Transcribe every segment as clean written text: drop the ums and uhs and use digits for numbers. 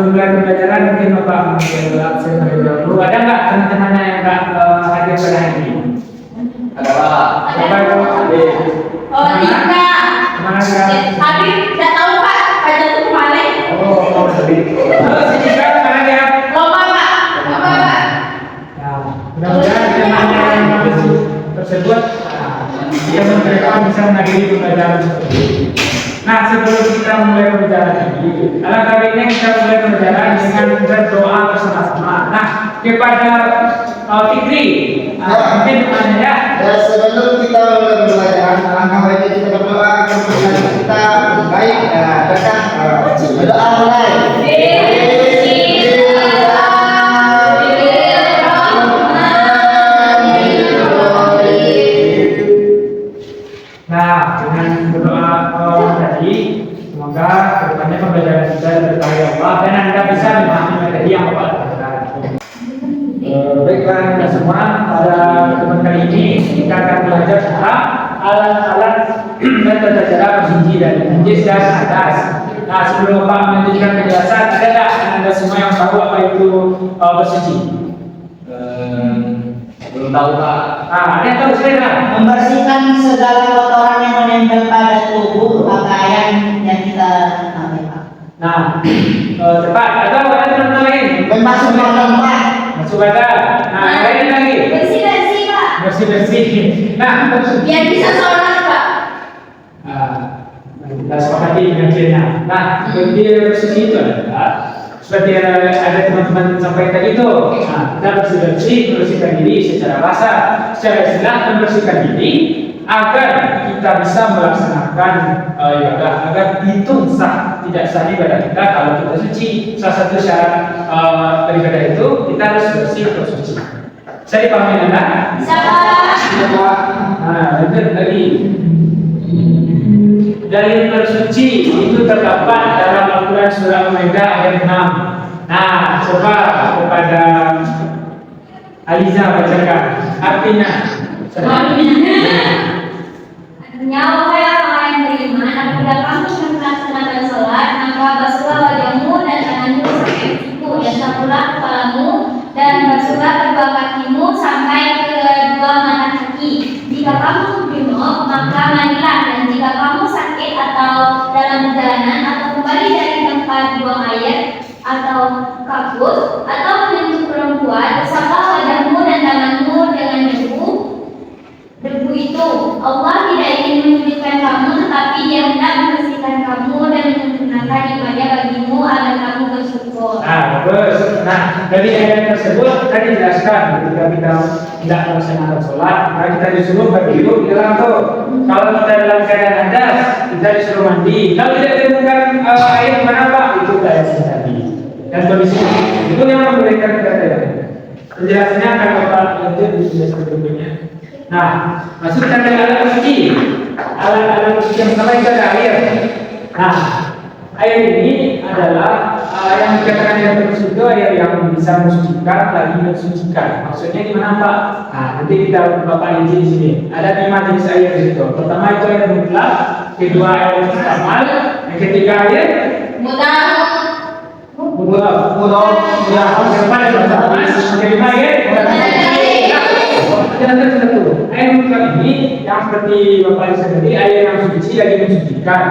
sebelum mulai pembelajaran mungkin Bapak mengambil absen terlebih dahulu. Ada nggak teman-temannya yang nggak hadir pada hari ini? Ada Pak. Bapak itu hadir. Oh, tidak. Kemana dia? Habib tidak tahu Pak, pada itu kemana? Oh, hadir. Terus si Cika kemana dia? Lomba Pak, lomba Pak. Nah, mudah-mudahan temannya yang tersebut, dia mereka bisa menghadiri pembelajaran seperti ini. Nah, sebelum kita mulai pembelajaran ini, alangkah baiknya kita mulai pembelajaran dengan berdoa bersama-sama. Nah, kepada Fikri, mungkin temannya ya. Ya, sebelum kita mulai pembelajaran, alangkah baiknya kita berdoa agar pembelajaran kita baik, berkah. Berdoa mulai. Nah, dengan berdoa tadi, semoga kedepannya pembelajaran kita berkah Allah dan Anda bisa memahami materi yang Bapak ajarkan. Baiklah Anda semua, pada pertemuan kali ini kita akan belajar tentang alat-alat dan tata cara bersuci dari najis dan hadas. Nah, sebelum Bapak melanjutkan penjelasan, ada tak Anda semua yang tahu apa itu bersuci? Belum tahu Pak. Ada yang tahu saya? Membersihkan segala kotoran yang menempel pada tubuh pakaian yang kita pakai, Pak. Nah, cepat. Atau ada teman lain? Memasukkan tempat. Masuk badan. Nah, lain lagi. Bersih-bersih Pak, Bersih-bersih. Nah, biar bisa sholat Pak. kita sepakati dengan Cina. Nah, dia bersih itu adalah seperti ada teman-teman sampaikan tadi itu. Nah, kita bersih-bersih, membersihkan diri secara rasa, secara istilah membersihkan diri agar kita bisa melaksanakan ibadah, agar hitung sah, tidak sah ibadah kita kalau kita suci. Salah satu syarat beribadah itu kita harus bersih atau suci. Saya dipahami Anda? Salah. Nah, lanjut lagi. Dalil bersuci itu terdapat dalam Al-Quran surah Al-Maidah ayat 6. Nah, coba kepada Aliza bacakan artinya. Artinya, wahai orang yang beriman, apabila kamu sedang melaksanakan sholat, maka basuhlah wajahmu dan tanganmu sampai siku, dan sapulah kepalamu, dan basuhlah kedua kakimu sampai kedua mata kaki. Jika kamu junub, maka mandilah, dan jika kamu sakit atau dalam perjalanan atau kembali dari tempat buang air atau kakus atau menyentuh perempuan, usaplah wajahmu dan tanganmu dengan debu itu. Allah tidak ingin menyulitkan kamu, tetapi Dia hendak membersihkan kamu dan menyempurnakan ibadah bagimu agar kamu bersyukur. Nah, bagus. Nah, dari ayat tersebut tadi dijelaskan ketika kita tidak melaksanakan sholat, maka kita disuruh berdiri di dalam tuh. Kalau kita dalam keadaan hadas, kita disuruh mandi. Kalau tidak ditemukan air mana Pak? Itu ayat tadi. Dan kondisi itu yang memberikan kita. Penjelasannya akan Bapak lanjut di penjelasan berikutnya. Nah, masukkan dari alat bersuci. Alat bersuci yang pertama itu ada air. Nah, air ini adalah yang dikatakan air bersuci itu air yang bisa mensucikan lagi mensucikan. Maksudnya gimana Pak? Nah, nanti kita Bapak rinci di sini. Ada 5 jenis air di situ. Pertama itu air mutlak, kedua air mustamal, yang ketiga air mudah, ya, keempat air mustamal, yang kelima air air mutlak ini yang seperti Bapak bisa tadi, air yang suci lagi mensucikan.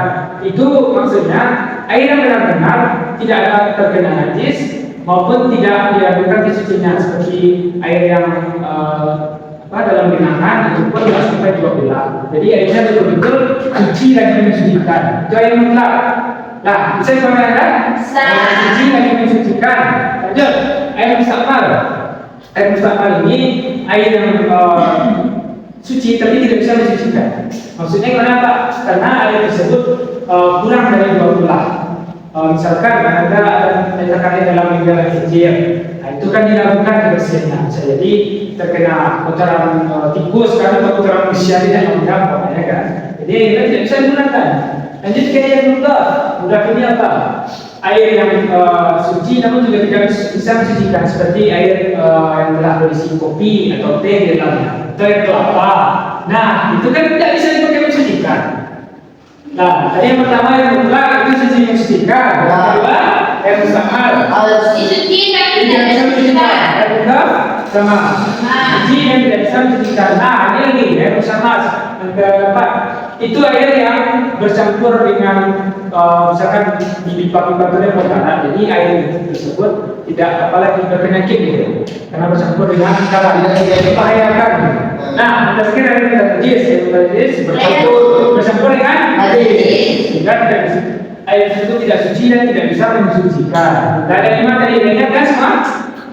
Itu maksudnya air yang benar-benar tidak ada terkena najis maupun tidak diragukan kesuciannya, seperti air yang dalam genangan itu pun tidak sampai 2 bulan. Jadi airnya betul-betul suci lagi mensucikan. Itu air mutlak. Nah, bisa dipahami? Air suci lagi mensucikan. Lanjut, air mustamal. Air mustamal ini air yang suci tapi tidak bisa disucikan. Maksudnya gimana Pak? Karena air tersebut kurang dari 2 bulan. Misalkan ada air dalam negara kecil, nah itu kan dilakukan kebersihannya. Bisa jadi terkena kotoran tikus atau kotoran manusia tidak mengganggu, ya kan? Jadi airnya tidak bisa digunakan. Lanjut ke air mudah ini apa? Air yang suci namun juga tidak bisa mensucikan, seperti air yang telah berisi kopi atau teh di dalamnya, atau air kelapa. Nah, itu kan tidak bisa dipakai mensucikan. Nah, tadi yang pertama yang mutlak itu suci mensucikan. Yang kedua, yang mustamal. Dicuci tapi Tidak tidak bisa mencucikan. Betul? Sama. Cuci yang tidak bisa mencucikan. Nah, ini lagi ya, bersama yang keempat. Itu air yang bercampur dengan misalkan di pipa-pipa itu yang berkarat. Jadi air tersebut tidak apalagi berpenyakit gitu. Karena bercampur dengan karat. Jadi membahayakan. Nah, berdasarkan air yang najis bercampur dengan najis. Sehingga tidak bisa air tersebut tidak suci dan tidak bisa mensucikan. Dan ada 5 tadi ingat kan semua?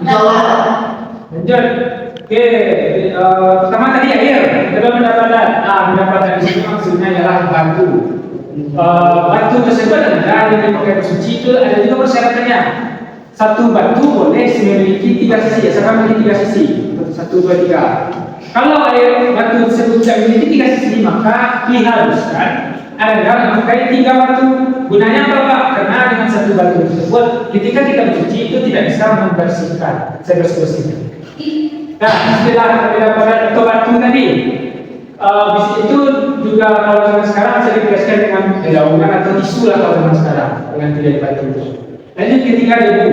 Insyaallah. Lanjut. Oke, pertama tadi air, kedua pendapatan. Pendapatan di sini maksudnya ialah batu. Batu tersebut adalah yang dipakai bersuci itu ada juga persyaratannya. Satu batu boleh memiliki 3 sisi, asalkan memiliki 3 sisi. 1, 2, 3. Kalau air batu tersebut tidak memiliki 3 sisi, maka diharuskan adalah memakai 3 batu. Gunanya apa Pak? Karena dengan 1 batu tersebut, ketika kita bersuci itu tidak bisa membersihkan, sebersih-bersihnya. Nah, istilah pendapatan atau batu tadi, itu juga kalau zaman sekarang bisa dibereskan dengan daungan atau tisu lah kalau zaman sekarang dengan tidak batu. Lanjut ketiga debu.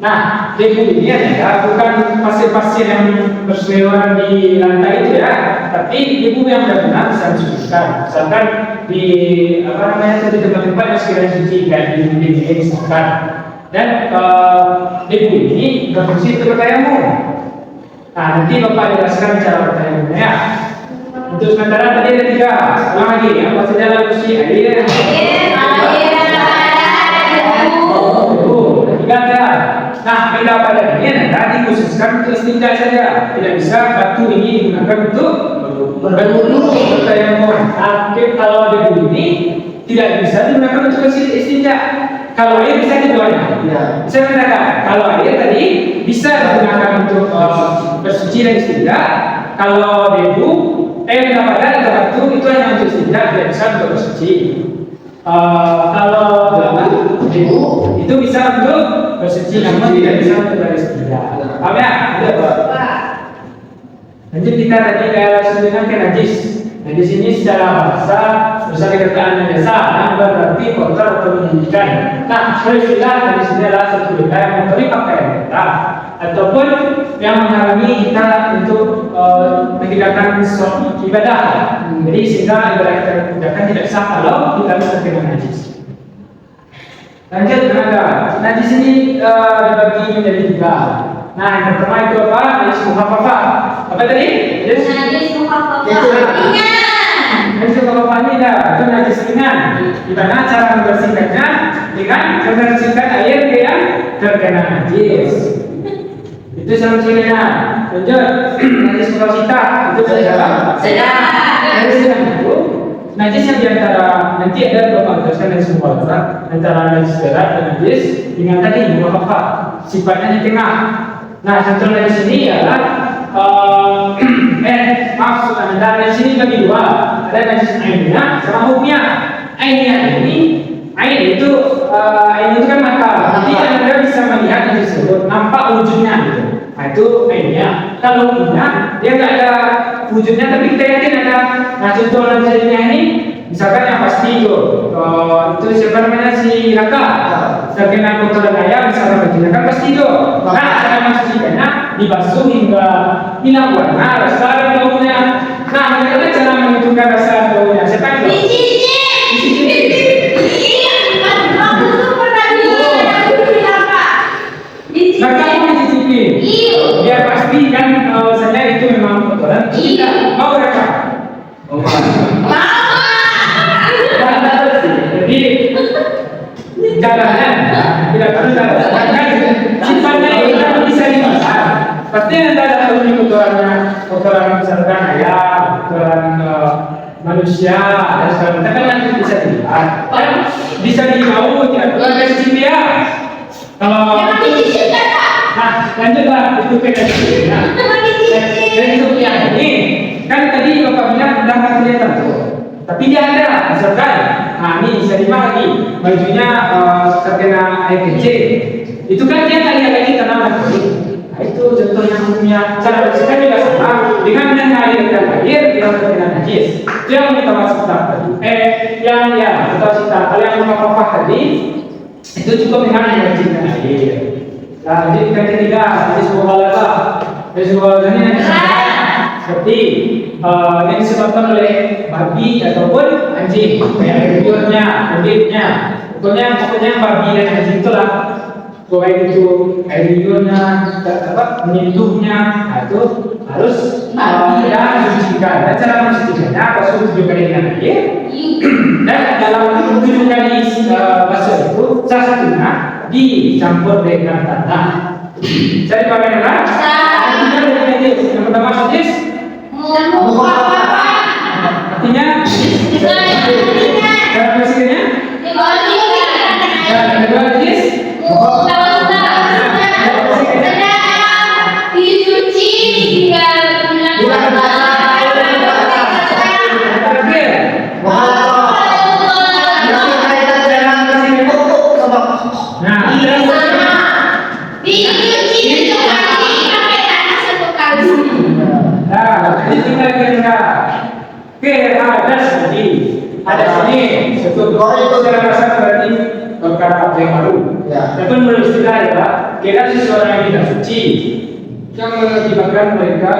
Nah, debu ini adalah bukan pasir-pasir yang berseliweran di lantai itu ya, tapi debu yang benar-benar bisa disucikan. Misalkan di di tempat-tempat yang sekiranya suci kayak di dinding misalkan. Dan debu ini berfungsi untuk bertayamum. Nah, nanti Bapak jelaskan cara bertayamumnya ya. Untuk sementara tadi ada 3. Ulang lagi, apa saja lalu si air. Nah, beda pada ini adalah dikhususkan untuk istinja saja. Tidak bisa batu ini digunakan untuk berwudu, bertayamum. Tapi kalau debu ini tidak bisa digunakan untuk istinja. Kalau air bisa keduanya. Ya. Saya katakan, kalau air tadi bisa digunakan untuk bersuci dan istinja. Kalau debu, pendapatan atau batu itu hanya untuk istinja, tidak bisa untuk bersuci. Kalau debu itu bisa untuk bersuci, namun tidak bisa untuk beristinja. Paham ya? Iya Pak. Lanjut kita tadi dengan ke najis. Najis ini secara bahasa bisa dikatakan najasa, yang berarti kotor atau menyedihkan. Nah, istilah najis ini adalah satu benda yang mengotori pakaian kita ataupun yang menghalangi kita untuk mengerjakan suatu ibadah. Jadi sehingga ibadah kita kerjakan tidak sah kalau kita terkena najis. Lanjut tenaga. Najis ini dibagi menjadi 3. Nah, yang pertama itu apa? Najis mukhafafah. Apa tadi? Najis mukhafafah. Najis mukhafafah ini itu najis ringan. Di mana cara membersihkannya dengan membersihkan air yang terkena najis. Itu solusinya. Lanjut. Najis mutawasitah itu apa? Najis yang itu najis yang diantara nanti ada 2 jelaskan najis mukhafafah antara najis berat dan najis dengan tadi mukhafafah sifatnya di tengah. Nah, contoh najis ini ialah maksud anda najis ini bagi 2. Ada najis ainnya sama hukumnya. Ainnya ini ain itu kan mata. Jadi anda bisa melihat najis tersebut, nampak wujudnya gitu. Nah, itu ainnya. Kalau hukumnya dia nggak ada wujudnya tapi kita yakin ada. Nah, contoh najisnya ini misalkan yang pasti itu siapa namanya si Raka terkena kotoran ayam misalnya begini kan pasti itu. Nah, cara mensucikannya dibasuh hingga hilang warna, rasa dan baunya. Nah, bagaimana cara menentukan rasa dan baunya? Siapa yang tahu? Nah, kamu dicicipi. Biar pasti kan bahwasanya itu memang kotoran. Mau Raka? Jadi caranya tidak perlu kan sifatnya itu kan bisa dimasak. Pasti anda ada tahu kotoran misalkan ayam, kotoran manusia, dan sebagainya kan nanti bisa dilihat. Dan bisa dibawa tidak perlu ada dia. Kalau nah lanjutlah itu kedatinya. Dan itu yang ini kan tadi bapak bilang sudah kelihatan tuh. Tapi dia ada, misalkan, nah ini bisa lagi bajunya terkena air kecil. Itu kan dia nggak lihat lagi karena mati. Nah itu contoh yang punya cara bersihkan juga sama. Dengan mengalir dan air dia terkena najis. Itu yang kita maksud tadi. Yang kita kalau yang mukhafafah tadi itu cukup dengan air kecil dan air. Nah, jadi kita ketiga, jadi sebuah olahraga. Jadi sebuah olahraga ini nanti seperti yang disebabkan oleh babi ataupun anjing, kayak liurnya, kulitnya. Pokoknya babi dan anjing itulah. Baik itu air liurnya, menyentuhnya, itu harus dan mensucikan. Dan cara mensucikannya, basuh 7 kali dengan air. Dan dalam 7 kali basuh itu, salah satunya dicampur dengan tanah. Jadi bagaimana? Yang pertama hadis. Artinya? Dan fisiknya? Dan kedua hadis? Ada sini satu secara kasar berarti perkara yang baru. Tapi menurut istilah adalah kira seseorang yang tidak suci yang mengakibatkan mereka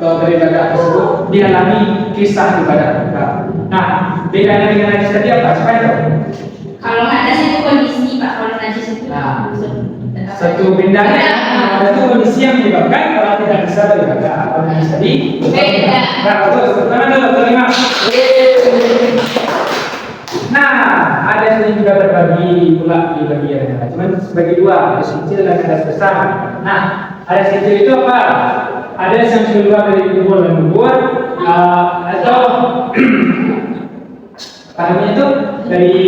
dari ibadah tersebut dialami kisah ibadah mereka. Nah, bedanya dengan najis tadi apa? Siapa itu? Kalau nggak ada satu kondisi Pak, kalau najis itu. Nah, satu bedanya ada satu kondisi yang menyebabkan orang tidak bisa beribadah. Kalau najis tadi Beda. Nah, betul. Pertama dulu, terima. Nah, ada sini juga terbagi pula di bagian yang cuman sebagai dua, ada kecil dan ada besar. Nah, ada kecil itu apa? Ada yang keluar dari kubur dan kubur, atau namanya itu dari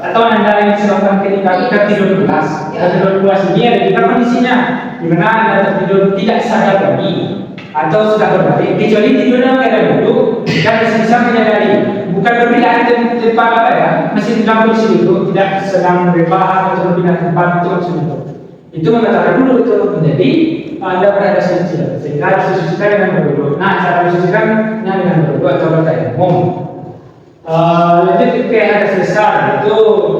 atau anda yang disebabkan ketika kita tidur pulas. Tidur pulas ini ada juga kondisinya, di mana anda tertidur tidak sadar lagi atau sudah berbalik, kecuali tidur dalam keadaan duduk dan masih bisa menyadari, bukan berpindah ke tempat apa ya, masih dalam posisi duduk, tidak sedang berbahan atau berpindah tempat, itu maksudnya itu mengatakan dulu itu menjadi anda berada suci, sehingga harus disucikan dengan berduduk. Nah, cara disucikannya dengan berduduk atau bertayamum. Lanjut ke hadas besar itu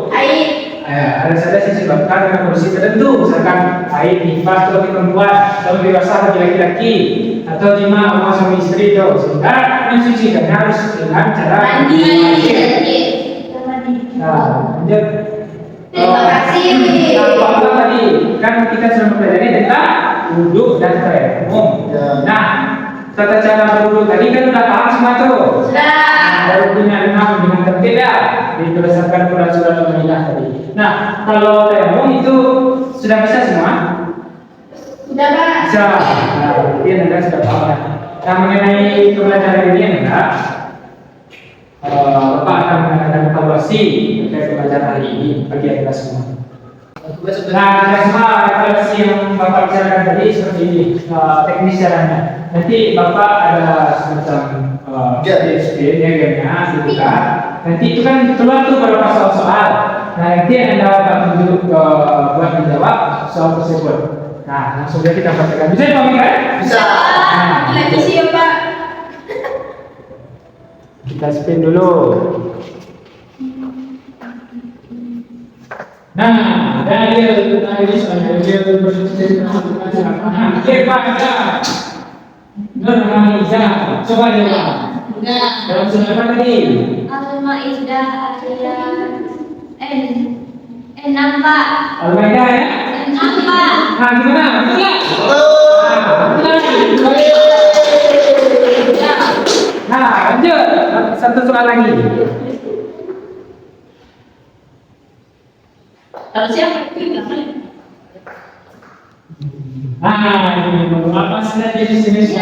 Air. ada saja disebabkan dengan kondisi tertentu, misalkan haid, nifas bagi perempuan, atau dewasa bagi laki-laki, atau jima sama suami istri itu, sehingga mensucikannya harus dengan cara Mandi. Nah, lanjut. Terima kasih. Apa tadi? Kan kita sudah mempelajari tentang wudhu dan tayamum. Nah, tata cara berwudhu tadi kan sudah paham semua tuh. Sudah. Baru punya dengan berbeda berdasarkan Quran surah Al-Maidah tadi. Nah, kalau tayamum itu sudah bisa semua? Sudah Pak. Bisa. Nah, dia anda sudah paham. Nah, mengenai pembelajaran ini enggak, Bapak akan mengadakan evaluasi terkait pembelajaran hari ini bagi anda semua. Nah, semua evaluasi yang Bapak bicarakan tadi seperti ini, teknis caranya. Nanti Bapak ada semacam diagramnya gitu kan. Nanti itu kan keluar tuh beberapa soal-soal. Nah, nanti anda akan tunjuk buat menjawab soal tersebut. Nah, langsung saja kita praktekkan. Bisa dipahami kan? Bisa. Nah, Lagi sih ya Pak. kita spin dulu. Nah, dalil bercerita kepada Nurhaliza. Coba jawab. Enggak. Dalam surah apa tadi? Al-Maidah ayat 6 Pak. Al-Maidah ya? 6 Pak. Nah, gimana? Betul nggak? Nah, lanjut. Satu soal lagi. Harusnya apa saja jenis-jenis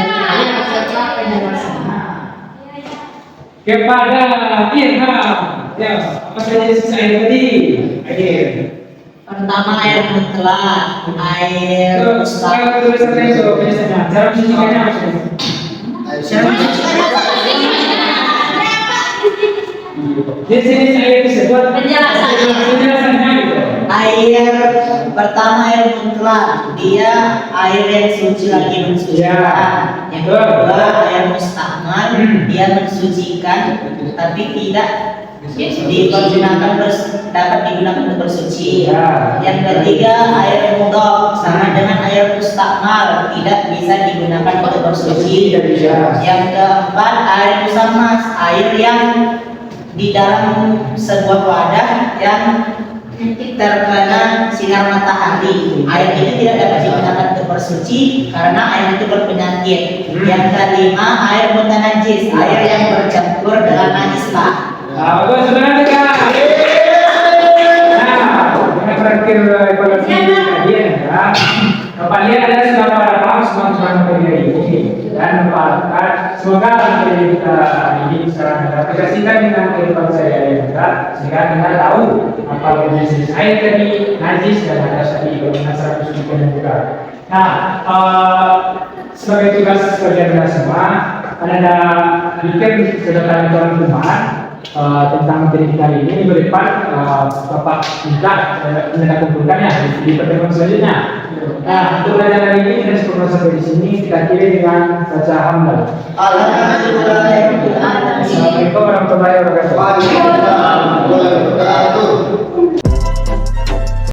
kepada Irham. Ya, apa saja jenis air tadi? Air. Pertama air mutlak, air mustahil. Tulisannya itu biasanya. Cara mensucikannya apa sih? Jenis air tersebut penjelasannya gitu. Air pertama air mutlak, dia air yang suci lagi mensucikan. Yang kedua air mustahmal, dia mensucikan tapi tidak dapat digunakan untuk bersuci. Ya. Yang ketiga, air mudhaf sama dengan air mustakmal, tidak bisa digunakan untuk bersuci. Tidak bisa. Yang keempat, air musammas, air yang di dalam sebuah wadah yang terkena sinar matahari. Air itu tidak dapat digunakan untuk bersuci karena air itu berpenyakit. Yang kelima, air mutanajis, air yang bercampur dengan najislah. Nah, bagus, sebenarnya Kak. Nah, yang terakhir evaluasi tadi adalah kalian adalah sudah pada paham semua materi ini dan mengharapkan semoga materi kita ini secara kita aplikasikan dengan kehidupan sehari-hari kita sehingga kita tahu apa jenis air tadi, najis dan ada tadi masalah kesucian juga. Nah, sebagai tugas kalian semua, ada bikin sedekah tuan rumah tentang materi kita ini minggu depan Bapak minta kita kumpulkan ya di pertemuan selanjutnya. Nah, untuk belajar hari ini kita cukup sampai di sini. Kita akhiri dengan baca hamdalah. Alhamdulillah. Assalamualaikum warahmatullahi wabarakatuh. Waalaikumsalam warahmatullahi wabarakatuh.